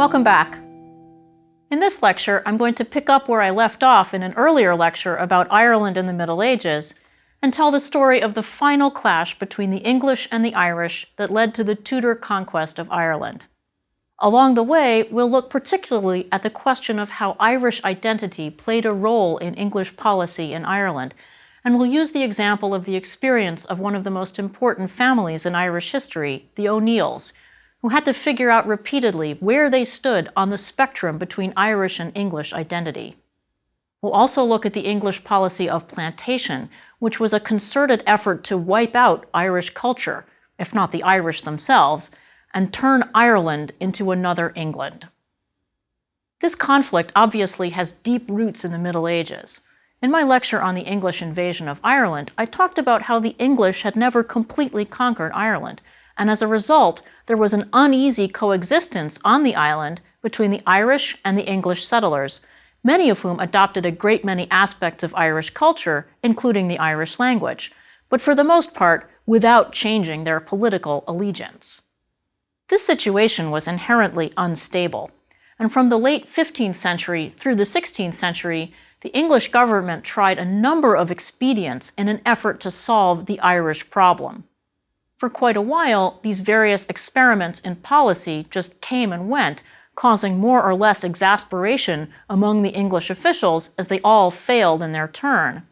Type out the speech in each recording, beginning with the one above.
Welcome back. In this lecture, I'm going to pick up where I left off in an earlier lecture about Ireland in the Middle Ages and tell the story of the final clash between the English and the Irish that led to the Tudor conquest of Ireland. Along the way, we'll look particularly at the question of how Irish identity played a role in English policy in Ireland, and we'll use the example of the experience of one of the most important families in Irish history, the O'Neills, who had to figure out repeatedly where they stood on the spectrum between Irish and English identity. We'll also look at the English policy of plantation, which was a concerted effort to wipe out Irish culture, if not the Irish themselves, and turn Ireland into another England. This conflict obviously has deep roots in the Middle Ages. In my lecture on the English invasion of Ireland, I talked about how the English had never completely conquered Ireland, and as a result, there was an uneasy coexistence on the island between the Irish and the English settlers, many of whom adopted a great many aspects of Irish culture, including the Irish language, but for the most part, without changing their political allegiance. This situation was inherently unstable, and from the late 15th century through the 16th century, the English government tried a number of expedients in an effort to solve the Irish problem. For quite a while, these various experiments in policy just came and went, causing more or less exasperation among the English officials as they all failed in their turn.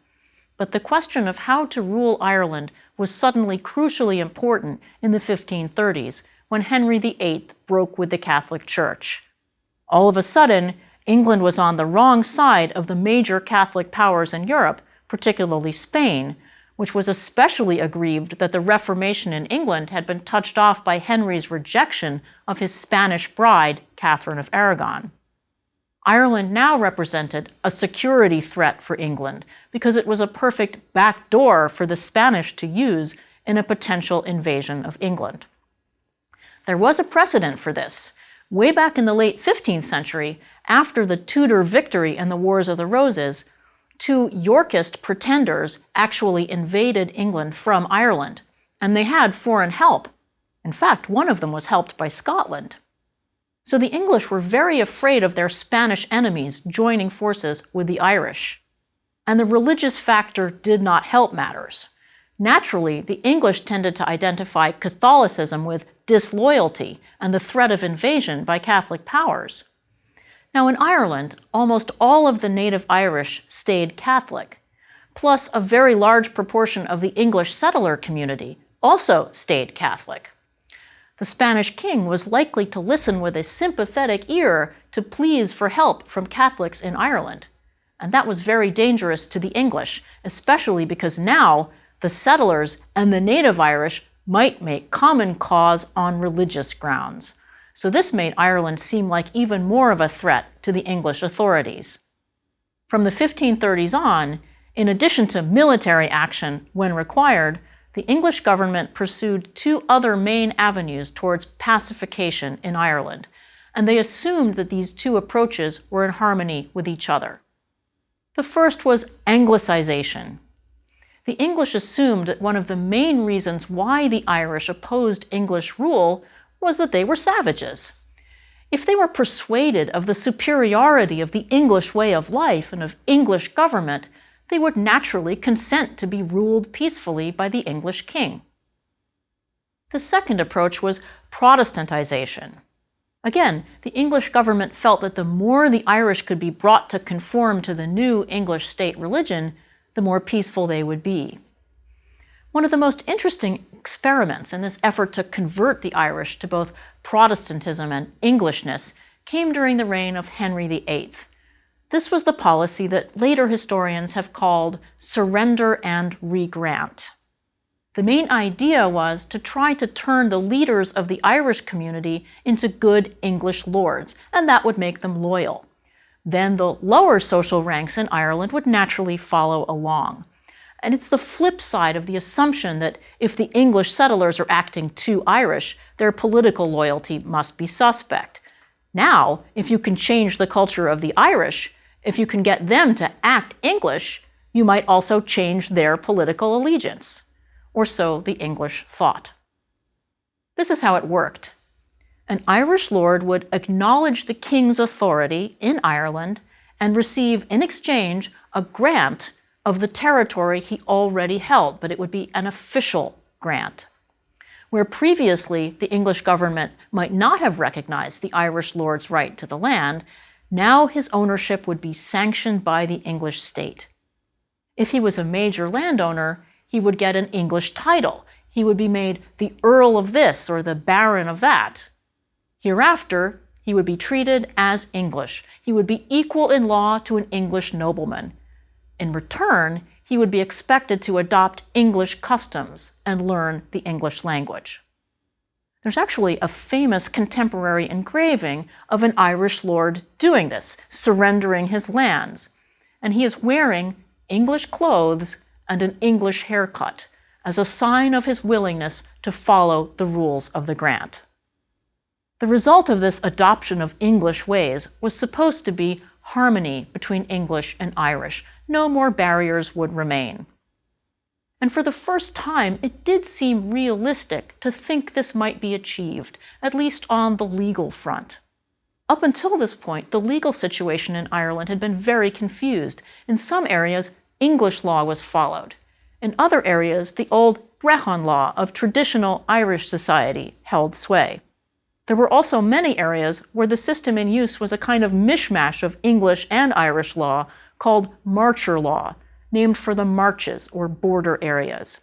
But the question of how to rule Ireland was suddenly crucially important in the 1530s, when Henry VIII broke with the Catholic Church. All of a sudden, England was on the wrong side of the major Catholic powers in Europe, particularly Spain, which was especially aggrieved that the Reformation in England had been touched off by Henry's rejection of his Spanish bride, Catherine of Aragon. Ireland now represented a security threat for England because it was a perfect backdoor for the Spanish to use in a potential invasion of England. There was a precedent for this. Way back in the late 15th century, after the Tudor victory in the Wars of the Roses, two Yorkist pretenders actually invaded England from Ireland, and they had foreign help. In fact, one of them was helped by Scotland. So the English were very afraid of their Spanish enemies joining forces with the Irish. And the religious factor did not help matters. Naturally, the English tended to identify Catholicism with disloyalty and the threat of invasion by Catholic powers. Now in Ireland, almost all of the native Irish stayed Catholic, plus a very large proportion of the English settler community also stayed Catholic. The Spanish king was likely to listen with a sympathetic ear to pleas for help from Catholics in Ireland, and that was very dangerous to the English, especially because now the settlers and the native Irish might make common cause on religious grounds. So this made Ireland seem like even more of a threat to the English authorities. From the 1530s on, in addition to military action when required, the English government pursued two other main avenues towards pacification in Ireland, and they assumed that these two approaches were in harmony with each other. The first was Anglicization. The English assumed that one of the main reasons why the Irish opposed English rule was that they were savages. If they were persuaded of the superiority of the English way of life and of English government, they would naturally consent to be ruled peacefully by the English king. The second approach was Protestantization. Again, the English government felt that the more the Irish could be brought to conform to the new English state religion, the more peaceful they would be. One of the most interesting experiments in this effort to convert the Irish to both Protestantism and Englishness came during the reign of Henry VIII. This was the policy that later historians have called surrender and regrant. The main idea was to try to turn the leaders of the Irish community into good English lords, and that would make them loyal. Then the lower social ranks in Ireland would naturally follow along. And it's the flip side of the assumption that if the English settlers are acting too Irish, their political loyalty must be suspect. Now, if you can change the culture of the Irish, if you can get them to act English, you might also change their political allegiance. Or so the English thought. This is how it worked. An Irish lord would acknowledge the king's authority in Ireland and receive in exchange a grant of the territory he already held, but it would be an official grant. Where previously the English government might not have recognized the Irish lord's right to the land, now his ownership would be sanctioned by the English state. If he was a major landowner, he would get an English title. He would be made the Earl of this or the Baron of that. Hereafter, he would be treated as English. He would be equal in law to an English nobleman. In return, he would be expected to adopt English customs and learn the English language. There's actually a famous contemporary engraving of an Irish lord doing this, surrendering his lands. And he is wearing English clothes and an English haircut as a sign of his willingness to follow the rules of the grant. The result of this adoption of English ways was supposed to be harmony between English and Irish. No more barriers would remain. And for the first time, it did seem realistic to think this might be achieved, at least on the legal front. Up until this point, the legal situation in Ireland had been very confused. In some areas, English law was followed. In other areas, the old Brehon law of traditional Irish society held sway. There were also many areas where the system in use was a kind of mishmash of English and Irish law called marcher law, named for the marches or border areas.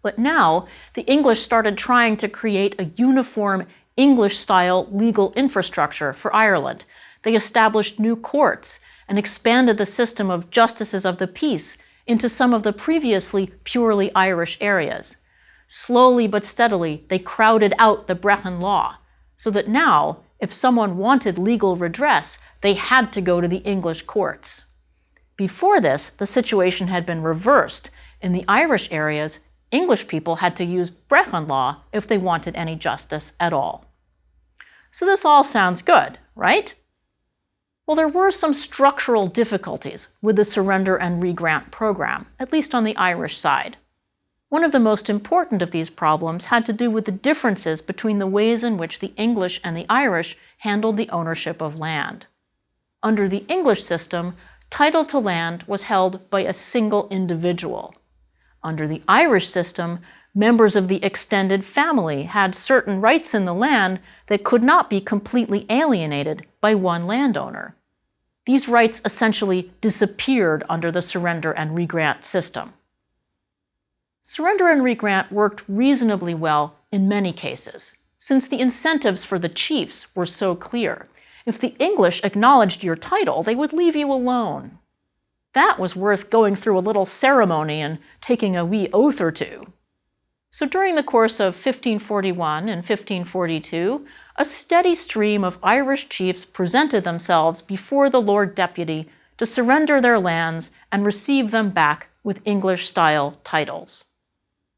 But now, the English started trying to create a uniform English-style legal infrastructure for Ireland. They established new courts and expanded the system of justices of the peace into some of the previously purely Irish areas. Slowly but steadily, they crowded out the Brehon law, so that now, if someone wanted legal redress, they had to go to the English courts. Before this, the situation had been reversed. In the Irish areas, English people had to use Brehon law if they wanted any justice at all. So this all sounds good, right? Well, there were some structural difficulties with the surrender and regrant program, at least on the Irish side. One of the most important of these problems had to do with the differences between the ways in which the English and the Irish handled the ownership of land. Under the English system, title to land was held by a single individual. Under the Irish system, members of the extended family had certain rights in the land that could not be completely alienated by one landowner. These rights essentially disappeared under the surrender and regrant system. Surrender and regrant worked reasonably well in many cases, since the incentives for the chiefs were so clear. If the English acknowledged your title, they would leave you alone. That was worth going through a little ceremony and taking a wee oath or two. So during the course of 1541 and 1542, a steady stream of Irish chiefs presented themselves before the Lord Deputy to surrender their lands and receive them back with English-style titles.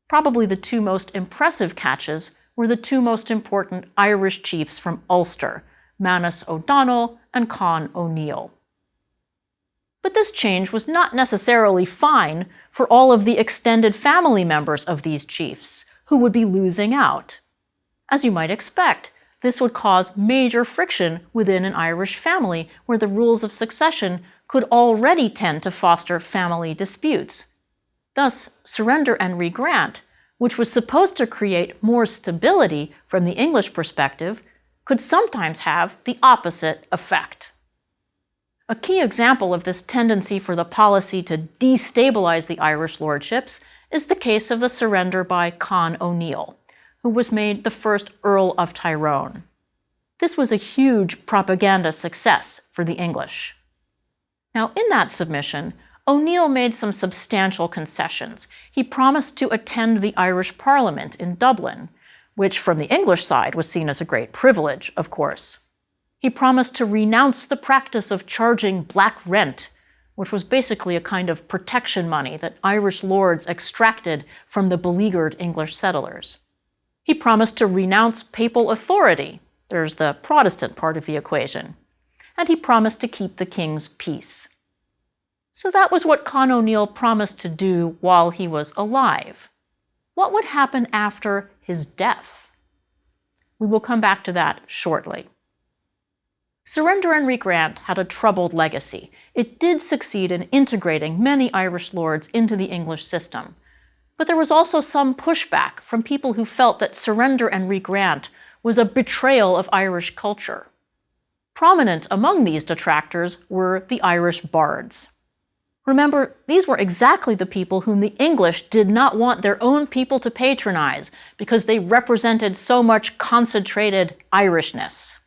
Probably the two most impressive catches were the two most important Irish chiefs from Ulster, Manus O'Donnell and Con O'Neill. But this change was not necessarily fine for all of the extended family members of these chiefs, who would be losing out. As you might expect, this would cause major friction within an Irish family where the rules of succession could already tend to foster family disputes. Thus, surrender and regrant, which was supposed to create more stability from the English perspective, could sometimes have the opposite effect. A key example of this tendency for the policy to destabilize the Irish lordships is the case of the surrender by Con O'Neill, who was made the first Earl of Tyrone. This was a huge propaganda success for the English. Now, in that submission, O'Neill made some substantial concessions. He promised to attend the Irish Parliament in Dublin, which from the English side was seen as a great privilege, of course. He promised to renounce the practice of charging black rent, which was basically a kind of protection money that Irish lords extracted from the beleaguered English settlers. He promised to renounce papal authority. There's the Protestant part of the equation. And he promised to keep the king's peace. So that was what Con O'Neill promised to do while he was alive. What would happen after his death? We will come back to that shortly. Surrender and Regrant had a troubled legacy. It did succeed in integrating many Irish lords into the English system. But there was also some pushback from people who felt that Surrender and Regrant was a betrayal of Irish culture. Prominent among these detractors were the Irish bards. Remember, these were exactly the people whom the English did not want their own people to patronize because they represented so much concentrated Irishness.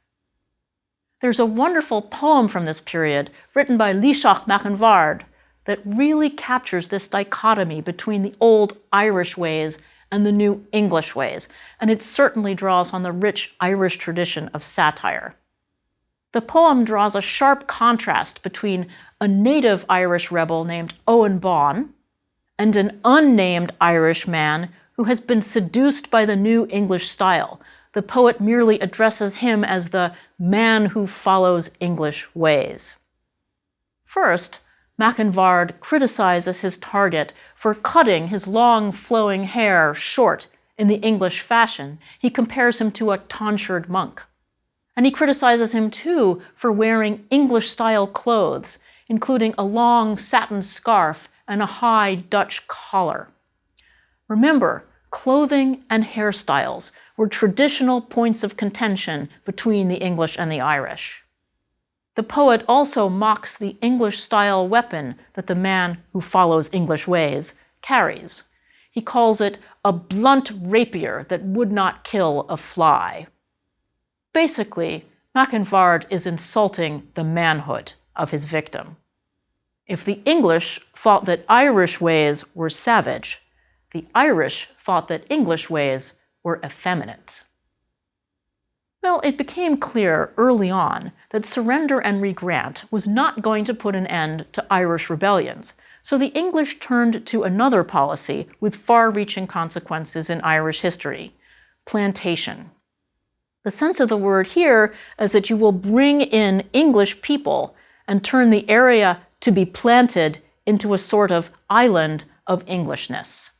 There's a wonderful poem from this period written by Líseach Machanbhard that really captures this dichotomy between the old Irish ways and the new English ways, and it certainly draws on the rich Irish tradition of satire. The poem draws a sharp contrast between a native Irish rebel named Owen Bawn and an unnamed Irish man who has been seduced by the new English style. The poet merely addresses him as the man who follows English ways. First, Machanbhard criticizes his target for cutting his long flowing hair short in the English fashion. He compares him to a tonsured monk. And he criticizes him too for wearing English-style clothes, including a long satin scarf and a high Dutch collar. Remember, clothing and hairstyles were traditional points of contention between the English and the Irish. The poet also mocks the English-style weapon that the man who follows English ways carries. He calls it a blunt rapier that would not kill a fly. Basically, Machanbhard is insulting the manhood of his victim. If the English thought that Irish ways were savage, the Irish thought that English ways were effeminate. Well, it became clear early on that Surrender and Regrant was not going to put an end to Irish rebellions, so the English turned to another policy with far-reaching consequences in Irish history: plantation. The sense of the word here is that you will bring in English people and turn the area to be planted into a sort of island of Englishness.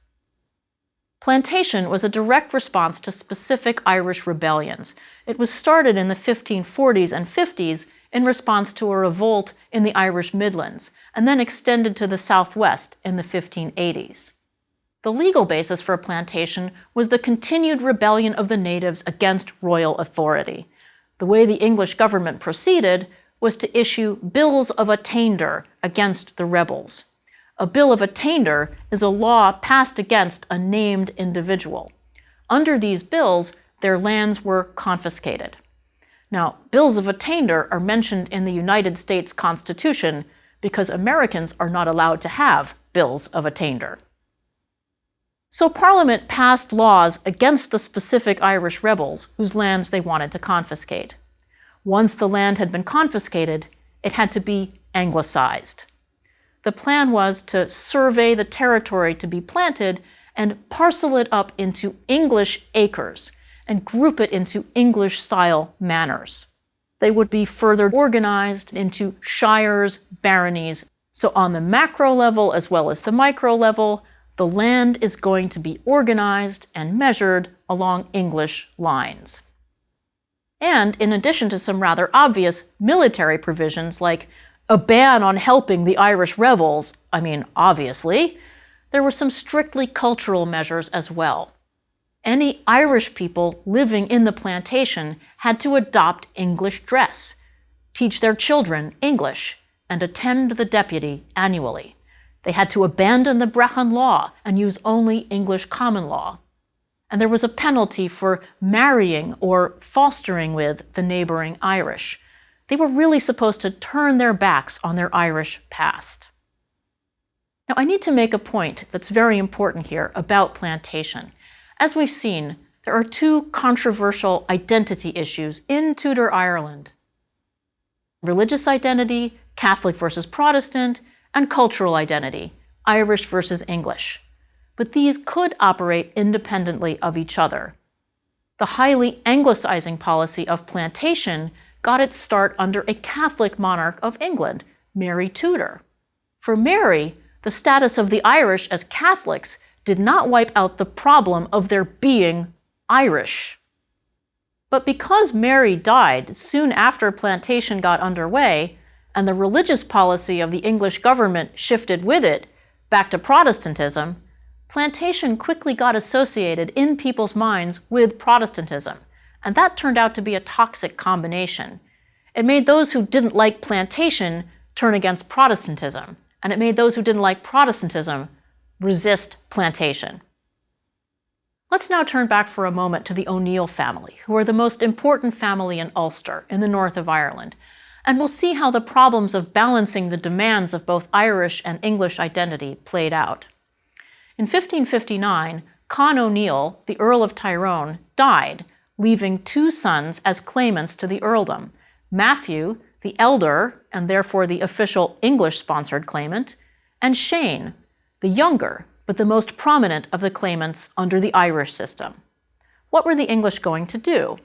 Plantation was a direct response to specific Irish rebellions. It was started in the 1540s and 50s in response to a revolt in the Irish Midlands, and then extended to the Southwest in the 1580s. The legal basis for a plantation was the continued rebellion of the natives against royal authority. The way the English government proceeded was to issue bills of attainder against the rebels. A bill of attainder is a law passed against a named individual. Under these bills, their lands were confiscated. Now, bills of attainder are mentioned in the United States Constitution because Americans are not allowed to have bills of attainder. So Parliament passed laws against the specific Irish rebels whose lands they wanted to confiscate. Once the land had been confiscated, it had to be anglicized. The plan was to survey the territory to be planted and parcel it up into English acres and group it into English-style manors. They would be further organized into shires, baronies. So on the macro level as well as the micro level, the land is going to be organized and measured along English lines. And in addition to some rather obvious military provisions like a ban on helping the Irish rebels, obviously, there were some strictly cultural measures as well. Any Irish people living in the plantation had to adopt English dress, teach their children English, and attend the deputy annually. They had to abandon the Brechan law and use only English common law. And there was a penalty for marrying or fostering with the neighboring Irish. They were really supposed to turn their backs on their Irish past. Now, I need to make a point that's very important here about plantation. As we've seen, there are two controversial identity issues in Tudor Ireland: religious identity, Catholic versus Protestant, and cultural identity, Irish versus English. But these could operate independently of each other. The highly Anglicizing policy of plantation got its start under a Catholic monarch of England, Mary Tudor. For Mary, the status of the Irish as Catholics did not wipe out the problem of their being Irish. But because Mary died soon after plantation got underway, and the religious policy of the English government shifted with it back to Protestantism, plantation quickly got associated in people's minds with Protestantism, and that turned out to be a toxic combination. It made those who didn't like plantation turn against Protestantism, and it made those who didn't like Protestantism resist plantation. Let's now turn back for a moment to the O'Neill family, who are the most important family in Ulster, in the north of Ireland, and we'll see how the problems of balancing the demands of both Irish and English identity played out. In 1559, Con O'Neill, the Earl of Tyrone, died, leaving two sons as claimants to the earldom: Matthew, the elder, and therefore the official English-sponsored claimant, and Shane, the younger, but the most prominent of the claimants under the Irish system. What were the English going to do?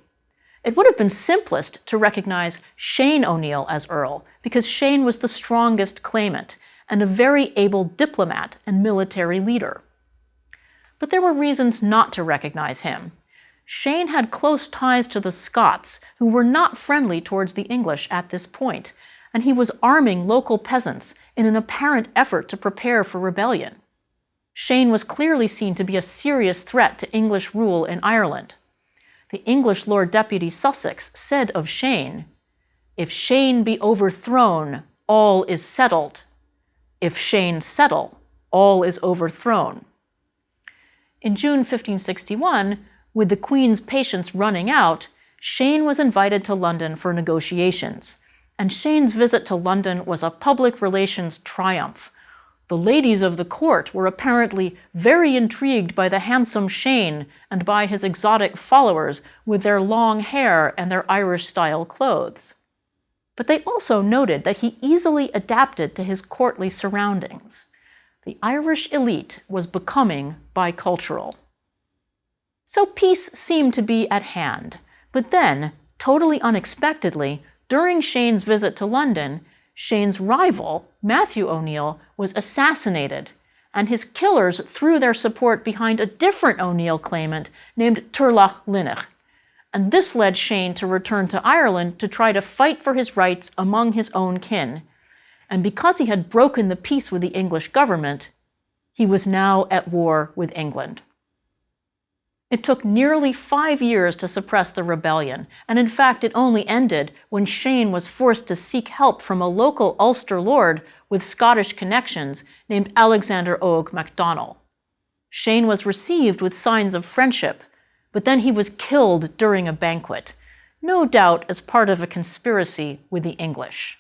It would have been simplest to recognize Shane O'Neill as Earl, because Shane was the strongest claimant and a very able diplomat and military leader. But there were reasons not to recognize him. Shane had close ties to the Scots, who were not friendly towards the English at this point, and he was arming local peasants in an apparent effort to prepare for rebellion. Shane was clearly seen to be a serious threat to English rule in Ireland. The English Lord Deputy Sussex said of Shane, "If Shane be overthrown, all is settled. If Shane settle, all is overthrown." In June 1561, with the Queen's patience running out, Shane was invited to London for negotiations, and Shane's visit to London was a public relations triumph. The ladies of the court were apparently very intrigued by the handsome Shane and by his exotic followers with their long hair and their Irish-style clothes. But they also noted that he easily adapted to his courtly surroundings. The Irish elite was becoming bicultural. So peace seemed to be at hand, but then, totally unexpectedly, during Shane's visit to London, Shane's rival, Matthew O'Neill, was assassinated, and his killers threw their support behind a different O'Neill claimant named Turlogh Lunnach. And this led Shane to return to Ireland to try to fight for his rights among his own kin. And because he had broken the peace with the English government, he was now at war with England. It took nearly 5 years to suppress the rebellion, and in fact it only ended when Shane was forced to seek help from a local Ulster lord with Scottish connections named Alexander Og MacDonald. Shane was received with signs of friendship, but then he was killed during a banquet, no doubt as part of a conspiracy with the English.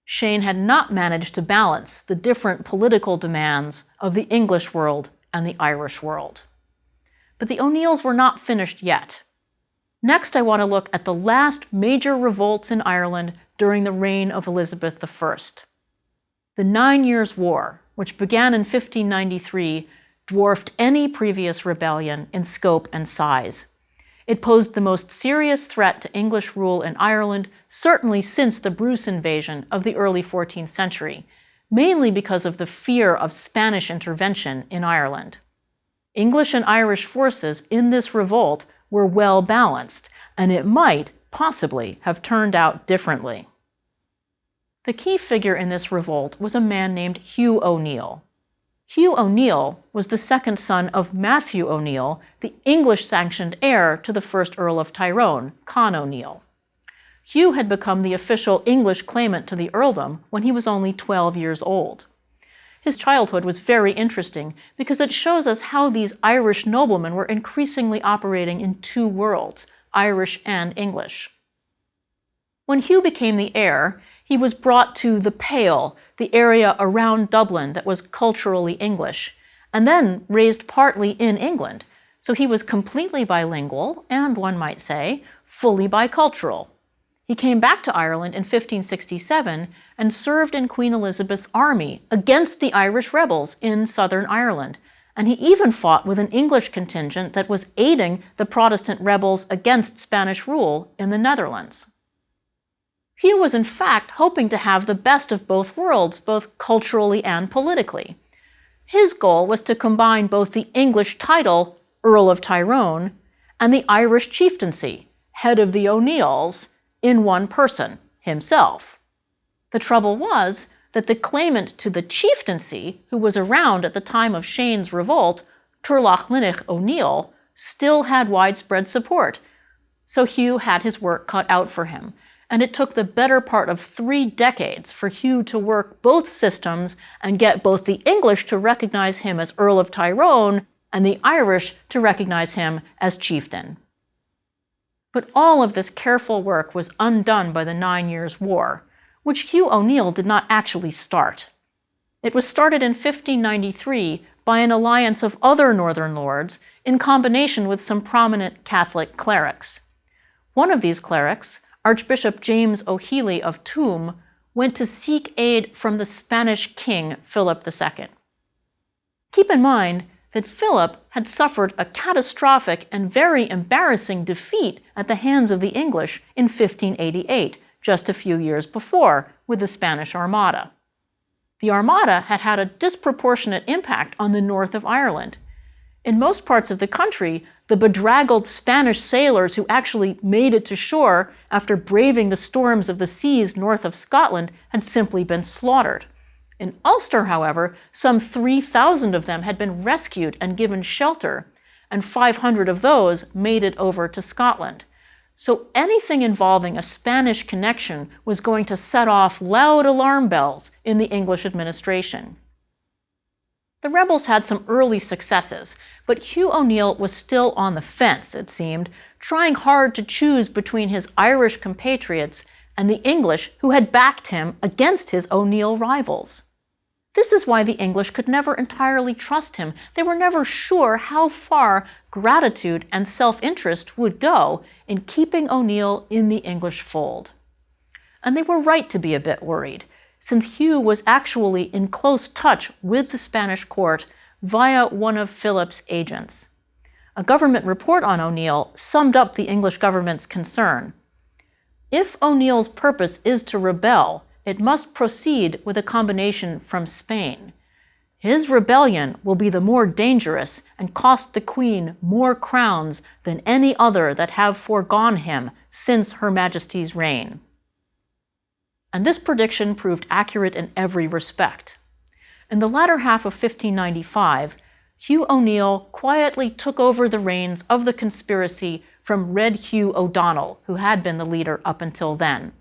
Shane had not managed to balance the different political demands of the English world and the Irish world. But the O'Neills were not finished yet. Next, I want to look at the last major revolts in Ireland during the reign of Elizabeth I. The 9 Years' War, which began in 1593, dwarfed any previous rebellion in scope and size. It posed the most serious threat to English rule in Ireland, certainly since the Bruce invasion of the early 14th century, mainly because of the fear of Spanish intervention in Ireland. English and Irish forces in this revolt were well balanced, and it might possibly have turned out differently. The key figure in this revolt was a man named Hugh O'Neill. Hugh O'Neill was the second son of Matthew O'Neill, the English-sanctioned heir to the first Earl of Tyrone, Con O'Neill. Hugh had become the official English claimant to the earldom when he was only 12 years old. His childhood was very interesting because it shows us how these Irish noblemen were increasingly operating in two worlds, Irish and English. When Hugh became the heir, he was brought to the Pale, the area around Dublin that was culturally English, and then raised partly in England, so he was completely bilingual and, one might say, fully bicultural. He came back to Ireland in 1567 and served in Queen Elizabeth's army against the Irish rebels in southern Ireland, and he even fought with an English contingent that was aiding the Protestant rebels against Spanish rule in the Netherlands. Hugh was in fact hoping to have the best of both worlds, both culturally and politically. His goal was to combine both the English title, Earl of Tyrone, and the Irish chieftaincy, head of the O'Neills, in one person, himself. The trouble was that the claimant to the chieftaincy, who was around at the time of Shane's revolt, Turlach Linnych O'Neill, still had widespread support. So Hugh had his work cut out for him, and it took the better part of 3 decades for Hugh to work both systems and get both the English to recognize him as Earl of Tyrone and the Irish to recognize him as chieftain. But all of this careful work was undone by the 9 Years' War, which Hugh O'Neill did not actually start. It was started in 1593 by an alliance of other northern lords in combination with some prominent Catholic clerics. One of these clerics, Archbishop James O'Healy of Tuam, went to seek aid from the Spanish king Philip II. Keep in mind that Philip had suffered a catastrophic and very embarrassing defeat at the hands of the English in 1588, just a few years before, with the Spanish Armada. The Armada had had a disproportionate impact on the north of Ireland. In most parts of the country, the bedraggled Spanish sailors who actually made it to shore after braving the storms of the seas north of Scotland had simply been slaughtered. In Ulster, however, some 3,000 of them had been rescued and given shelter, and 500 of those made it over to Scotland. So anything involving a Spanish connection was going to set off loud alarm bells in the English administration. The rebels had some early successes, but Hugh O'Neill was still on the fence, it seemed, trying hard to choose between his Irish compatriots and the English who had backed him against his O'Neill rivals. This is why the English could never entirely trust him. They were never sure how far gratitude and self-interest would go in keeping O'Neill in the English fold. And they were right to be a bit worried, since Hugh was actually in close touch with the Spanish court via one of Philip's agents. A government report on O'Neill summed up the English government's concern. If O'Neill's purpose is to rebel, it must proceed with a combination from Spain. His rebellion will be the more dangerous and cost the Queen more crowns than any other that have foregone him since Her Majesty's reign. And this prediction proved accurate in every respect. In the latter half of 1595, Hugh O'Neill quietly took over the reins of the conspiracy from Red Hugh O'Donnell, who had been the leader up until then.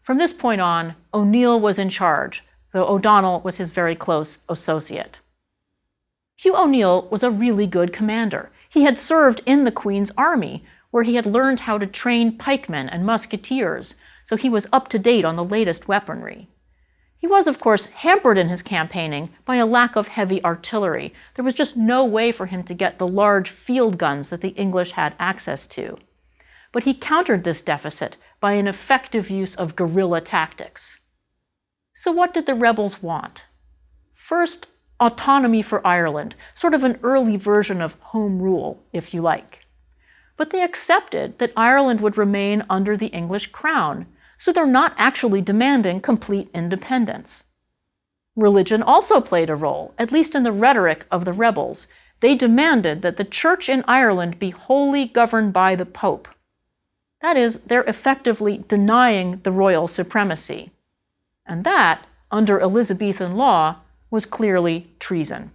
From this point on, O'Neill was in charge, though O'Donnell was his very close associate. Hugh O'Neill was a really good commander. He had served in the Queen's army, where he had learned how to train pikemen and musketeers, so he was up to date on the latest weaponry. He was, of course, hampered in his campaigning by a lack of heavy artillery. There was just no way for him to get the large field guns that the English had access to. But he countered this deficit by an effective use of guerrilla tactics. So what did the rebels want? First, autonomy for Ireland, sort of an early version of home rule, if you like. But they accepted that Ireland would remain under the English crown, so they're not actually demanding complete independence. Religion also played a role, at least in the rhetoric of the rebels. They demanded that the Church in Ireland be wholly governed by the Pope. That is, they're effectively denying the royal supremacy. And that, under Elizabethan law, was clearly treason.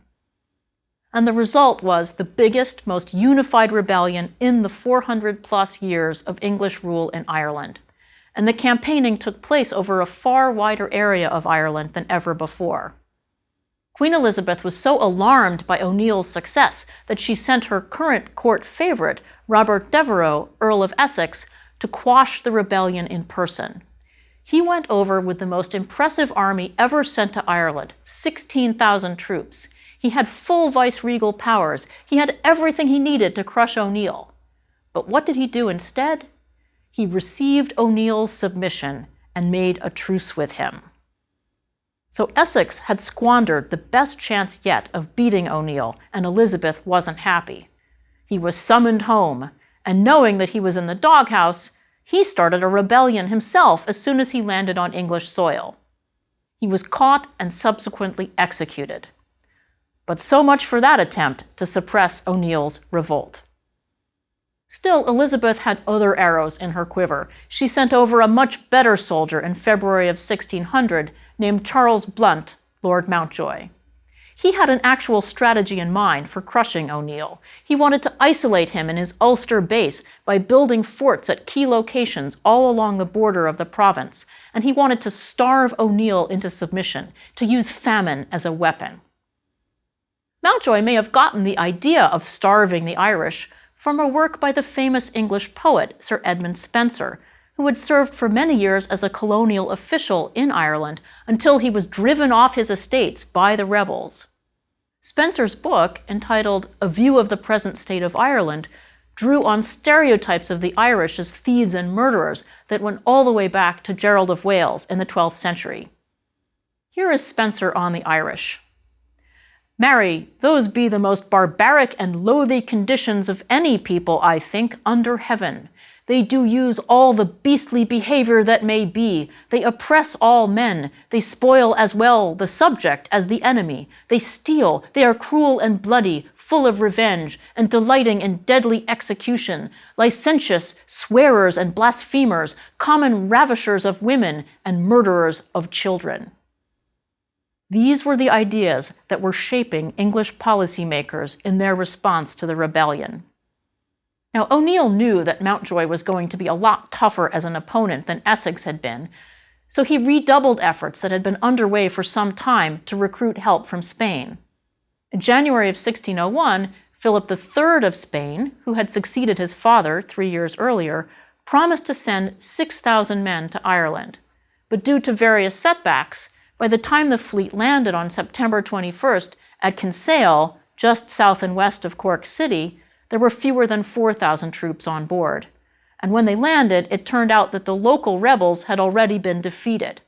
And the result was the biggest, most unified rebellion in the 400-plus years of English rule in Ireland. And the campaigning took place over a far wider area of Ireland than ever before. Queen Elizabeth was so alarmed by O'Neill's success that she sent her current court favorite, Robert Devereux, Earl of Essex, to quash the rebellion in person. He went over with the most impressive army ever sent to Ireland, 16,000 troops. He had full viceregal powers. He had everything he needed to crush O'Neill. But what did he do instead? He received O'Neill's submission and made a truce with him. So Essex had squandered the best chance yet of beating O'Neill, and Elizabeth wasn't happy. He was summoned home, and knowing that he was in the doghouse, he started a rebellion himself as soon as he landed on English soil. He was caught and subsequently executed. But so much for that attempt to suppress O'Neill's revolt. Still, Elizabeth had other arrows in her quiver. She sent over a much better soldier in February of 1600 named Charles Blount, Lord Mountjoy. He had an actual strategy in mind for crushing O'Neill. He wanted to isolate him in his Ulster base by building forts at key locations all along the border of the province, and he wanted to starve O'Neill into submission, to use famine as a weapon. Mountjoy may have gotten the idea of starving the Irish from a work by the famous English poet Sir Edmund Spenser, who had served for many years as a colonial official in Ireland until he was driven off his estates by the rebels. Spenser's book, entitled A View of the Present State of Ireland, drew on stereotypes of the Irish as thieves and murderers that went all the way back to Gerald of Wales in the 12th century. Here is Spenser on the Irish. "Marry, those be the most barbaric and loathy conditions of any people, I think, under heaven. They do use all the beastly behavior that may be. They oppress all men. They spoil as well the subject as the enemy. They steal. They are cruel and bloody, full of revenge, and delighting in deadly execution, licentious, swearers and blasphemers, common ravishers of women, and murderers of children." These were the ideas that were shaping English policymakers in their response to the rebellion. Now, O'Neill knew that Mountjoy was going to be a lot tougher as an opponent than Essex had been, so he redoubled efforts that had been underway for some time to recruit help from Spain. In January of 1601, Philip III of Spain, who had succeeded his father 3 years earlier, promised to send 6,000 men to Ireland. But due to various setbacks, by the time the fleet landed on September 21st at Kinsale, just south and west of Cork City, there were fewer than 4,000 troops on board. And when they landed, it turned out that the local rebels had already been defeated.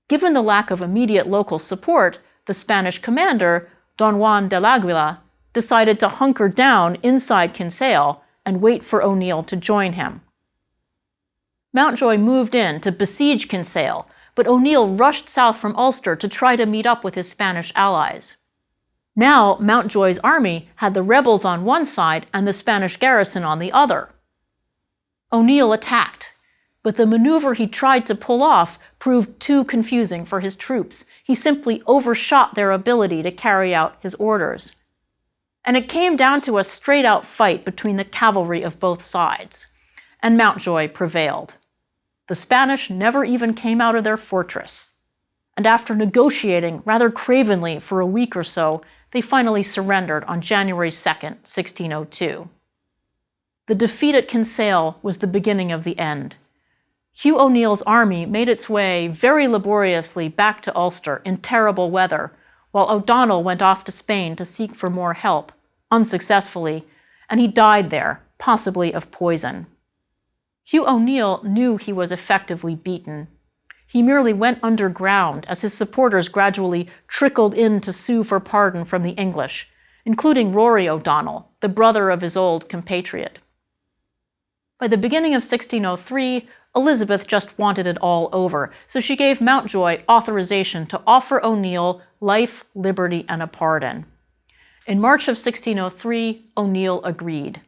Given the lack of immediate local support, the Spanish commander, Don Juan de l'Aguila, decided to hunker down inside Kinsale and wait for O'Neill to join him. Mountjoy moved in to besiege Kinsale, but O'Neill rushed south from Ulster to try to meet up with his Spanish allies. Now, Mountjoy's army had the rebels on one side and the Spanish garrison on the other. O'Neill attacked, but the maneuver he tried to pull off proved too confusing for his troops. He simply overshot their ability to carry out his orders. And it came down to a straight-out fight between the cavalry of both sides, and Mountjoy prevailed. The Spanish never even came out of their fortress, and after negotiating rather cravenly for a week or so, they finally surrendered on January 2nd, 1602. The defeat at Kinsale was the beginning of the end. Hugh O'Neill's army made its way very laboriously back to Ulster in terrible weather, while O'Donnell went off to Spain to seek for more help, unsuccessfully, and he died there, possibly of poison. Hugh O'Neill knew he was effectively beaten. He merely went underground as his supporters gradually trickled in to sue for pardon from the English, including Rory O'Donnell, the brother of his old compatriot. By the beginning of 1603, Elizabeth just wanted it all over, so she gave Mountjoy authorization to offer O'Neill life, liberty, and a pardon. In March of 1603, O'Neill agreed.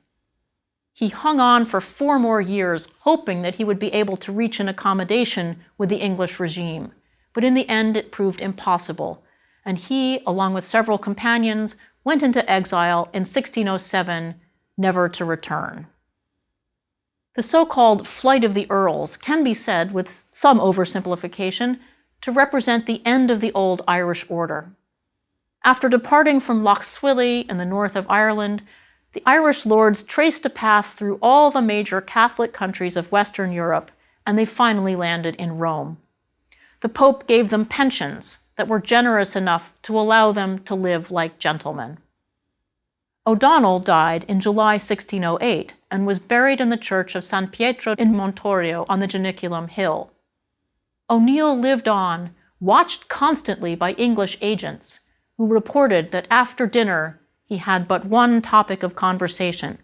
He hung on for 4 more years, hoping that he would be able to reach an accommodation with the English regime. But in the end, it proved impossible, and he, along with several companions, went into exile in 1607, never to return. The so-called Flight of the Earls can be said, with some oversimplification, to represent the end of the old Irish order. After departing from Lough Swilly in the north of Ireland, the Irish lords traced a path through all the major Catholic countries of Western Europe, and they finally landed in Rome. The Pope gave them pensions that were generous enough to allow them to live like gentlemen. O'Donnell died in July 1608 and was buried in the church of San Pietro in Montorio on the Janiculum Hill. O'Neill lived on, watched constantly by English agents, who reported that after dinner he had but one topic of conversation.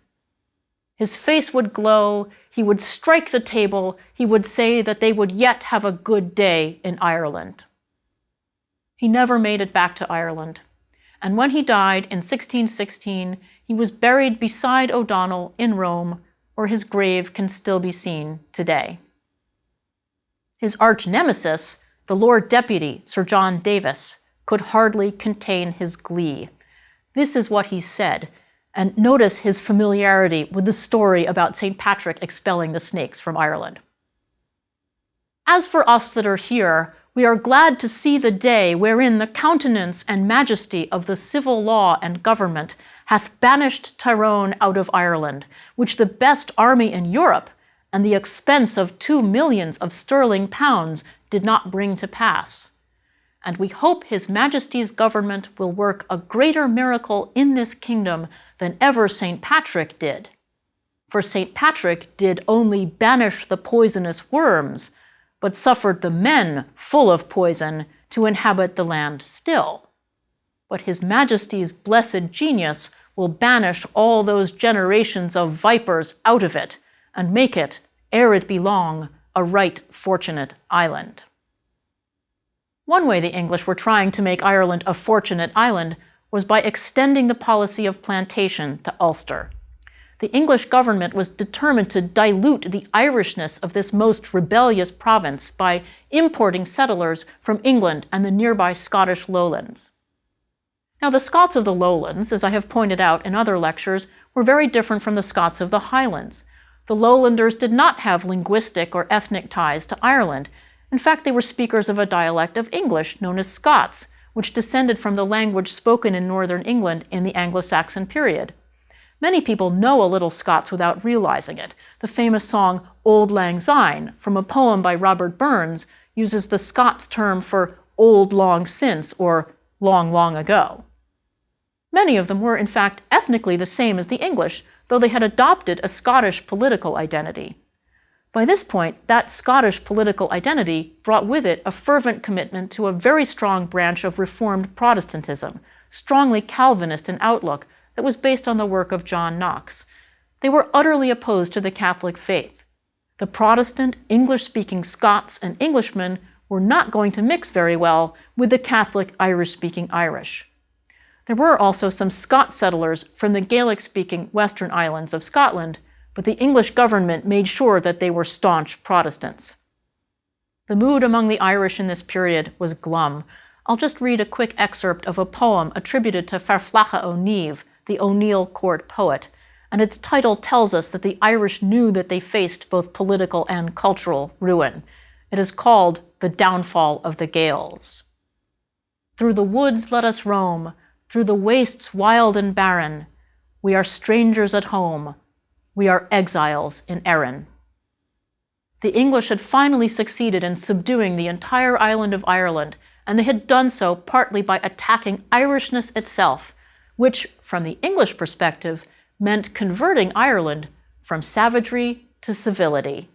His face would glow, he would strike the table, he would say that they would yet have a good day in Ireland. He never made it back to Ireland, and when he died in 1616, he was buried beside O'Donnell in Rome where his grave can still be seen today. His arch-nemesis, the Lord Deputy, Sir John Davis, could hardly contain his glee. This is what he said, and notice his familiarity with the story about St. Patrick expelling the snakes from Ireland. As for us that are here, we are glad to see the day wherein the countenance and majesty of the civil law and government hath banished Tyrone out of Ireland, which the best army in Europe, and the expense of 2 millions of sterling pounds did not bring to pass. And we hope His Majesty's government will work a greater miracle in this kingdom than ever St. Patrick did. For St. Patrick did only banish the poisonous worms, but suffered the men full of poison to inhabit the land still. But His Majesty's blessed genius will banish all those generations of vipers out of it, and make it, ere it be long, a right fortunate island. One way the English were trying to make Ireland a fortunate island was by extending the policy of plantation to Ulster. The English government was determined to dilute the Irishness of this most rebellious province by importing settlers from England and the nearby Scottish lowlands. Now, the Scots of the lowlands, as I have pointed out in other lectures, were very different from the Scots of the highlands. The lowlanders did not have linguistic or ethnic ties to Ireland. In fact, they were speakers of a dialect of English known as Scots, which descended from the language spoken in northern England in the Anglo-Saxon period. Many people know a little Scots without realizing it. The famous song Auld Lang Syne, from a poem by Robert Burns, uses the Scots term for old long since or long, long ago. Many of them were, in fact, ethnically the same as the English, though they had adopted a Scottish political identity. By this point, that Scottish political identity brought with it a fervent commitment to a very strong branch of Reformed Protestantism, strongly Calvinist in outlook, that was based on the work of John Knox. They were utterly opposed to the Catholic faith. The Protestant, English-speaking Scots and Englishmen were not going to mix very well with the Catholic, Irish-speaking Irish. There were also some Scots settlers from the Gaelic-speaking Western Islands of Scotland, but the English government made sure that they were staunch Protestants. The mood among the Irish in this period was glum. I'll just read a quick excerpt of a poem attributed to Farflacha O'Niamh, the O'Neill court poet, and its title tells us that the Irish knew that they faced both political and cultural ruin. It is called The Downfall of the Gaels. Through the woods let us roam, through the wastes wild and barren. We are strangers at home. We are exiles in Erin. The English had finally succeeded in subduing the entire island of Ireland, and they had done so partly by attacking Irishness itself, which, from the English perspective, meant converting Ireland from savagery to civility.